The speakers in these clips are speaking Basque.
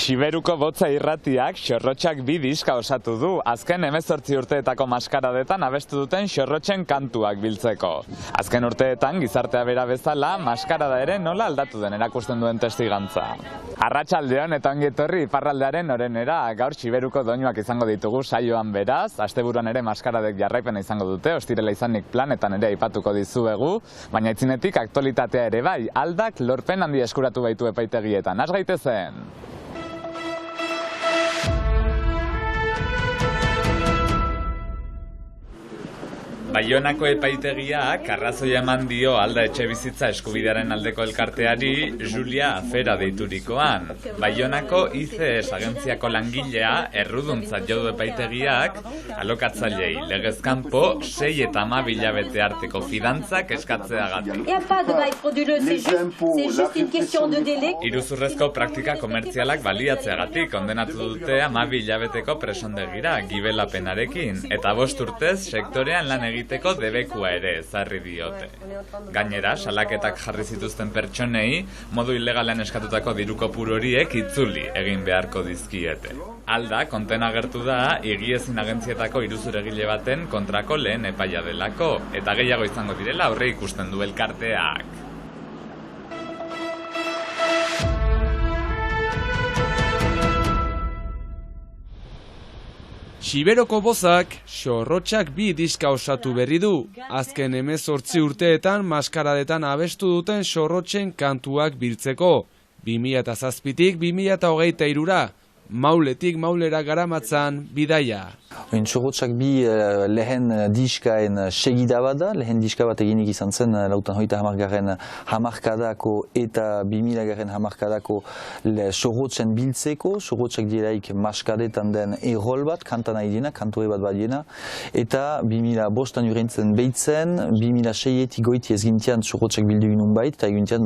Siberuko Botza irratiak Xorrotxak 2 diska osatu du, azken 18 urteetako maskaradetan abestu duten xorrotxen kantuak biltzeko. Azken urteetan gizartea bera bezala, maskarada ere nola aldatu den erakusten duen testigantza. Arratsaldeon eta ongi etorri iparraldearen orenera, gaur Siberuko doinuak izango ditugu saioan beraz, asteburuan ere maskaradek jarraipena izango dute, ostirela izanik planetan ere aipatuko dizuegu, baina aitzinetik aktualitatea ere bai, Aldak lorpen handi eskuratu baitu epaitegietan. Has gaitezen! Baionako epaitegiak arrazoia eman dio Alda etxebizitza eskubidearen aldeko elkarteari Julia Afera deiturikoan. Baionako ICS agentziako langilea erruduntzat jo du epaitegiak alokatzailei legez kanpo 6 eta 12 hilabete arteko fidantzak eskatzeagatik. Iruzurrezko praktika komertzialak baliatzeagatik kondenatu dute 12 hilabeteko presondegira gibelapenarekin eta 5 urtez sektorean lan egiteko debekua ere ezarri diote. Gainera, salaketak jarri zituzten pertsonei, modu ilegalean eskatutako diru kopuru horiek itzuli egin beharko dizkiete. Alda, konten agertu da, higiezin agentzietako iruzurgile baten kontrako lehen epaia delako, eta gehiago izango direla aurre ikusten du elkarteak. Siberoko Bozak Xorrotxak 2 diska osatu berri du. Azken 18 urteetan maskaradetan abestu duten xorrotxen kantuak biltzeko. 2007tik 2023ra, Mauletik Maulera garamatzan bidaia. Xorrotxak 2 lehen diskaen segida bat da, lehen diska bat eginik izan zen lautan hoita hamargarren hamarkadako eta 2000garren hamarkadako xorrotxen biltzeko, xorrotxak dielaik maskadetan den errol bat, kantan nahi diena, kantore bat badiena, eta 2005an urentzen behitzen, 2006etik goiti ez gintian xorrotxak bildu inun bait, eta egintian,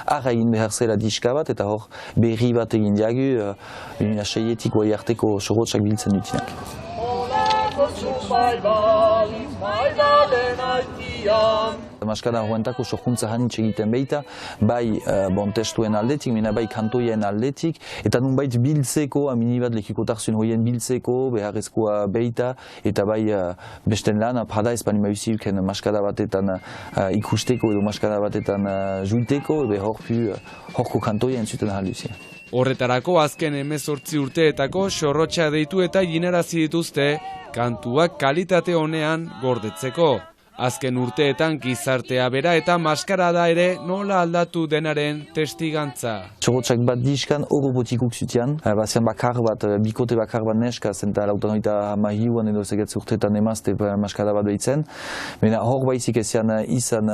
arra egin behar zela diska bat, eta hor berri bat egin diagu, 2006etik goi arteko xorrotxak biltzen dutinak. Maskara horrentako sorkuntza hanitz egiten behita, bai testuen aldetik, bai kantoien aldetik, eta nun bait biltzeko, amini bat lekikotarzuen horien biltzeko, beharrezkoa behita, eta bai besten lan, prada espani mauziuken maskara batetan ikusteko edo maskara batetan juiteko, horko kantoien zuten ahalduzia. Horretarako azken 18 urteetako xorrotxa deitu eta ginarazi dituzte kantuak kalitate honean gordetzeko. Azken urteetan gizartea bera eta maskarada ere nola aldatu denaren testigantza. Xorrotxak bat diskan oro botikuk zutian, bazian bakar bat, bikote bakar bat neska, zenta lautan hoita mahiuan edo zegetz urteetan emazte maskara bat behitzen. Baina hor baizik ezian izan,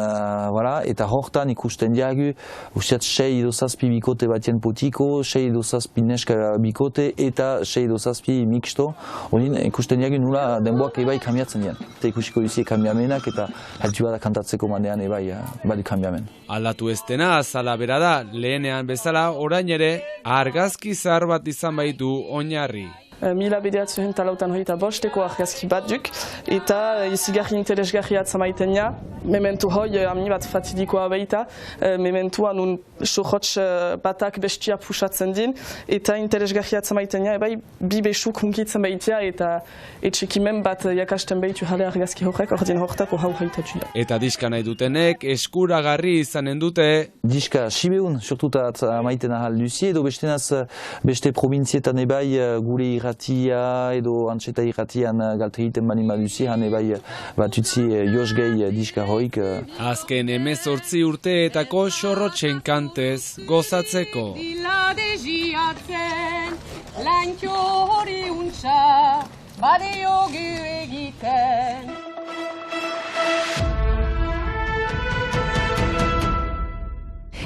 eta hortan ikusten diagu, usteat 6 edo 7 bikote batien potiko, 6 edo 7 neska bikote eta 6 edo 7 mixto. Honin ikusten diagu nula denboak ebai kambiatzen dian. Eta ikusiko duzie kambiamenak eta heltu bada kantatzeko manean ebai badi kambiamen. Aldatu ez dena azala bera da, lehenean bezala orain ere argazki zahar bat izan baitu oinarri. 1985eko argazki bat duk, eta izigarri interesgarri atzamaitenia, mementu hoi amni bat fatidikoa baita, mementua nun xorrotx batak bestia pusatzen din, eta interesgarri atzamaitenia, ebai bi besuk hunkitzen baitia, eta etxekimen bat jakasten baitu jale argazki horrek, ordin hortako hau haitatxu da. Eta diska nahi dutenek eskuragarri izanen dute. Diska Sibeun, sortuta maiten ahal duzie, edo bestenaz beste provinzietan ebai gure irratia edo antxeta irratian galte egiten bani baduzi, han ebai bat utzi josgei diska hoik. Azken 18 urteetako xorrotxen kantez gozatzeko.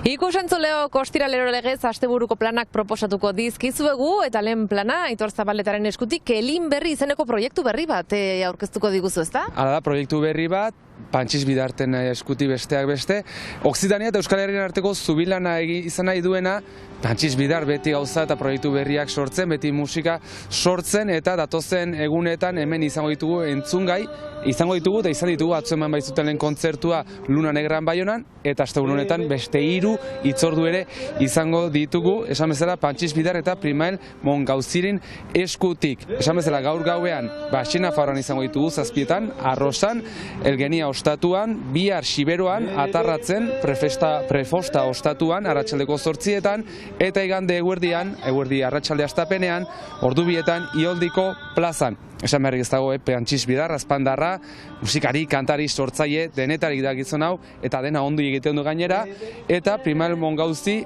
Ikusentzuleo kostiralero legez asteburuko planak proposatuko dizkizuegu eta lehen plana Aitor Zabaletaren eskutik Elin Berri izeneko proiektu berri bat aurkeztuko diguzu, ezta? Hala da, proiektu berri bat, Pantxis Bidarten eskuti besteak beste. Okzitania eta Euskal Herrian arteko zubilana izan nahi duena, Pantxis Bidar beti gauza eta proiektu berriak sortzen, beti musika sortzen, eta datozen egunetan hemen izango ditugu entzungai, izango ditugu eta izan ditugu atzo eman baitzuten lehen kontzertua Luna Negran Baionan, eta asteburu honetan beste 3 hitzordu ere izango ditugu, esan bezala Pantxis Bidar eta Primael Mongauziren eskutik. Esan bezala gaur gauean, Xena Fauran izango ditugu 7etan, Arrosan, Elgenia ostatuan, bihar Xiberoan, Atarratzen, Prefosta ostatuan, arratsaldeko 8etan, eta igande eguerdi arratsalde astapenean, ordu 2etan Ioldiko plazan. Esan beharrik ez dago, Pantxis Bidar, azpandarra, musikari, kantari, sortzaile, denetarik da gizon hau, eta dena ondo egiten du gainera, eta Primael Mongauzi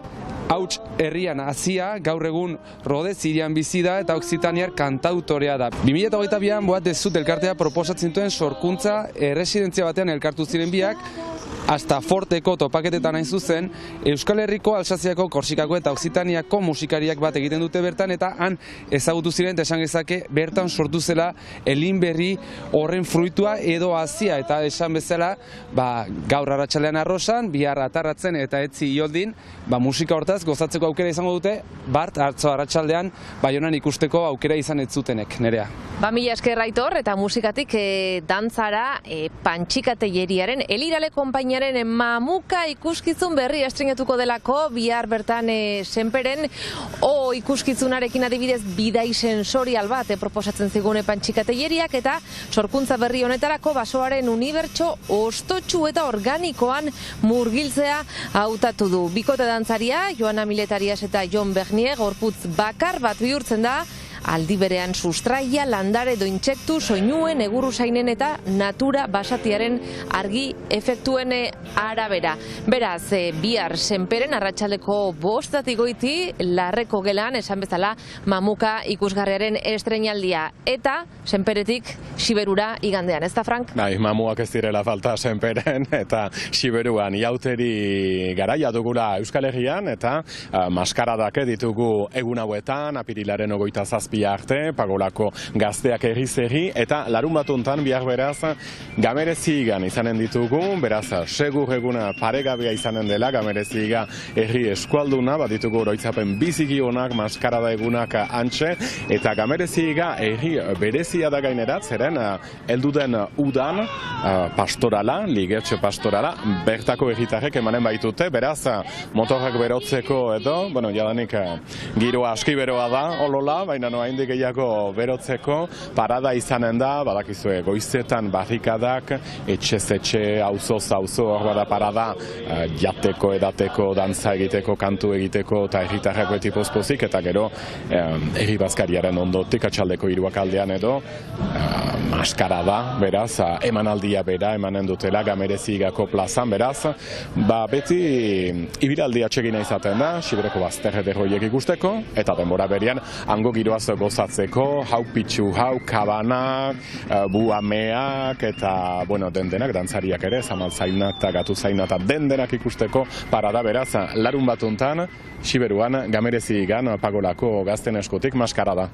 hauts herrian hazia, gaur egun Rodez hirian bizi da eta okzitaniar kantautorea da. 2022an Boat Dezut elkartea proposatzen duen sorkuntza erresidentzia batean elkartu ziren biak, hasta Forteko topaketetan hain zuzen, Euskal Herriko, Alsaziako, Korsikako eta Okzitaniako musikariak bat egiten dute bertan, eta han ezagutu ziren, eta esan gezake, bertan sortu zela elin berri horren fruitua edo hazia, eta esan bezala, gaur arratsaldean Arrosan, bihar Atarratzen eta etzi Ioldin, musika hortaz gozatzeko aukera izango dute, bart atzo arratsaldean Baionan ikusteko aukera izan ez zutenek, Nerea. Mila esker Aitor, eta musikatik dantzara Pantxikatelleriaren Elirale konpainiaren Mamuka ikuskizun berri estrenatuko delako, bihar bertan Senperen, ikuskizunarekin adibidez bidai sensorial bat proposatzen zigune Pantxikatelleriak, eta sorkuntza berri honetarako basoaren unibertso ostotsu eta organikoan murgiltzea hautatu du. Bikote dantzaria, Joana Miletarias eta Jon Bernier, gorputz bakar bat bihurtzen da, aldi berean sustraia, landare edo intsektu, soinuen, egurruzainen eta natura basatiaren argi efektuen arabera. Beraz, bihar Senperen arratsaldeko 5 goiti, Larreko gelan, esan bezala, Mamuka ikusgarriaren estreinaldia. Eta Senperetik Xiberura igandean, ez da, Frank? Mamuak ez direla falta Senperen eta Xiberuan. Iauteri garaia dugula Euskal Herrian, eta maskaradak ditugu egun hauetan, apirilaren 27 arte, Pagolako gazteak herri, eta larun batuntan bihar beraz Gamerezigan izanen ditugu, beraz segur eguna paregabea izanen dela, Gamereziga herri eskualduna, bat ditugu oroitzapen biziki honak, maskarada egunak antxe, eta Gamereziga herri berezia da gainerat, zeren helduden udan pastorala, ligetxe pastorala, bertako herritarrek emanen baitute, beraz motorrak berotzeko edo, jadanik giroa aski beroa da, olola, baina haindik gehiago berotzeko parada izanen da, badakizue goizetan barrikadak, etxez-etxe, auzoz auzo, hor bada parada jateko, edateko, dantza egiteko, kantu egiteko, eta herritarrak beti pozpozik, eta gero herri bazkariaren ondotik, atxaldeko 3 aldean edo, maskarada, beraz, emanaldia bera, emanen dutela, Gamerezigako plazan, beraz, beti ibiraldia txegina izaten da, Xiberoko bazterre derroiek ikusteko, eta denbora berian, hango giroaz gozatzeko, hau pitxu, hau kabanak, buameak, eta, dendenak, dantzariak ere, zamaltzainak eta gatuzainak eta dendenak ikusteko parada, beraz, larun batuntan, Xiberuan, Gamerezigan, Pagolako gazten eskutik, maskarada.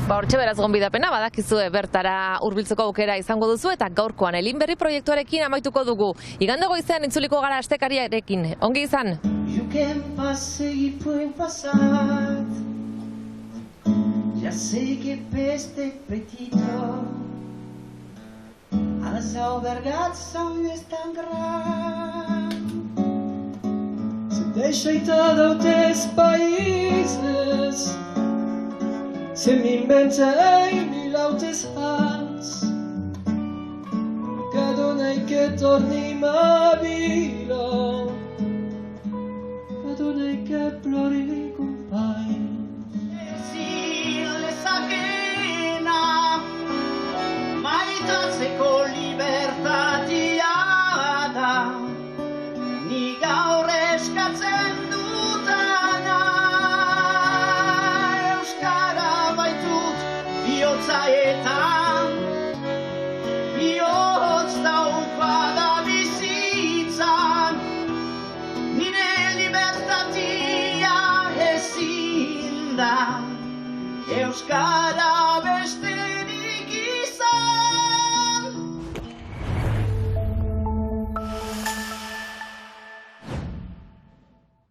Hortxe beraz gonbidapena, badakizue bertara hurbiltzeko aukera izango duzu, eta gaurkoan Elin Berri proiektuarekin amaituko dugu. Igande goizean itzuliko gara astekariarekin. Ongi izan! Ya sé que peste petito, els albergats són tan grans. Se deixa i tots els països, se m'inventen 1000 altres anys, que dona i que tornim a vila, que dona i que plori company. Maitatzeko libertatia da, ni gaur eskatzen dutana. Euskara baitut bihotzaetan, bihotz daupada bizitzan, nire libertatia ezin da. Euskara